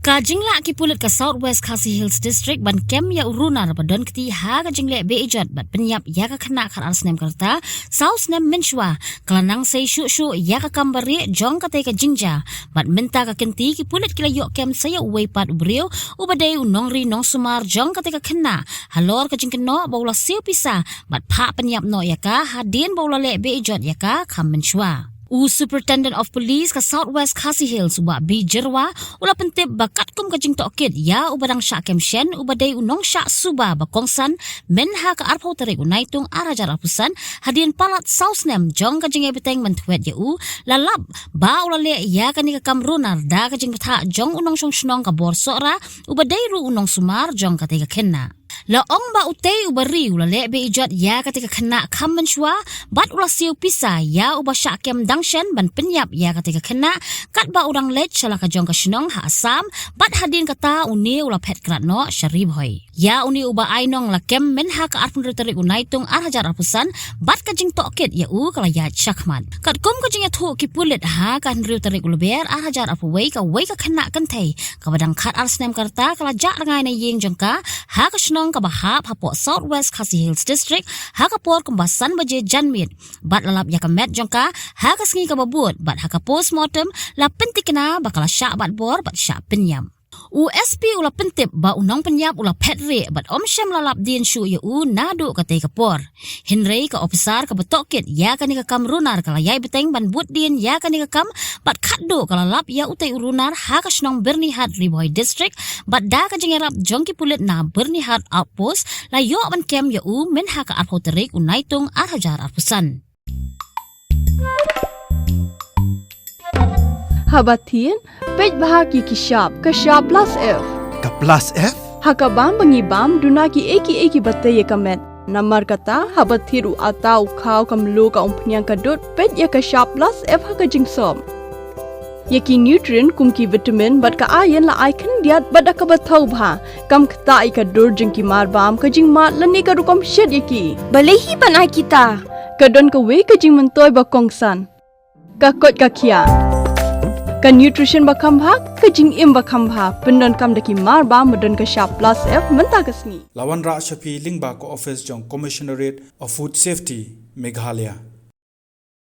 Kajingla ki pulit ka Southwest Khasi Hills District ban kem ya urunar badon keti ha kajingle be ijat bat penyap ya ka kena kar arsnem karta South nem menshwa kelanang sei shu ya ka kambari jong ka te ka jingja bat minta ka kenti ki pulit kila yok kem saya uwei pat ubrio ubadai unong ri nong sumar jong ka te ka kena halor ka jingkeno baula siu pisa bat pa penyap no ya ka hadin baula le be ijat ya ka kam menshwa Superintendent of Police ka Southwest Khasi Hills uba bi jerwa ula pentip bakat kum kajing tokit ya ubadang syak kemshen ubadai unong syak suba bakongsan menha ka arpau tarik unaitung arajar apusan hadin palat sausnem jong kajing ebeteng mentwet ya lalap ba ula le ya kani ka kamrunar da kajing betha jong unong shnong ka borsora ubadai ru unong sumar jong ka tega kenna La ong ba utay ubari ula le be ijat ya ketika kena kam menshwa bat ula siu pisa ya uba syakem dangshen ban penyap ya ketika kena kat ba urang let shala ka jong ka shnong ha asam bat hadin kata uni ula pet kratno syarib hoy ya uni uba ainong la kem menha ka arpun ritarik unaitung arhajar apusan bat ka jing tokit ya kala ya syakman kat kum ka jing ya thu ki pulit ha kan ritarik uluber arhajar apu wei ka kena kentei ka badang khat arsnem karta kala jak rangai na ying jongka ha ka nong kabahap hapo Southwest Khasi Hills District hakapor kumbasan baje janmit bat lalap yakamet jongka hakasengi kababut bat hakapost-mortem la pentikna bakala syak bat bor bat syak penyam USP ula pentip ba unong penyap ula petre bat omsyam lalap din syu yu nadu kate kapor Henry ka officer ka betokit ya kani ka kamrunar kala yai beteng ban but din ya kani ka kam bat khatdo kala lap ya utai urunar ha ka snong bernihat Riboy District bat da ka jengerap jongki pulit na bernihat outpost la yo ban kem yu men ha ka arpoterik unaitung arhajar apusan Habatin, pej bahagi ki shop plus F. Ka plus F? Hakabam bangibam dunaki eki batte ye kamet. Namar kata habathiru atau khau kamlu ka umpnyang kadut pej ya ka shop plus F haka jingsom. Yaki nutrient kumki vitamin bat ka ayan la icon diat bat ka bathau bha kam kta I ka dur jingki mar bam ka jing mat lani ka rukom shed yaki. Balehi banai kita. Kadon ka we ka jing mentoy ba kongsan. Ka kot ka kia. Ka nutrition bakam bha ka jing im bakam bha pendon kam daki mar ba modon ka shop plus F menta kasni Lawan Ra Shafi Lingba ko office jong Commissionerate of Food Safety Meghalaya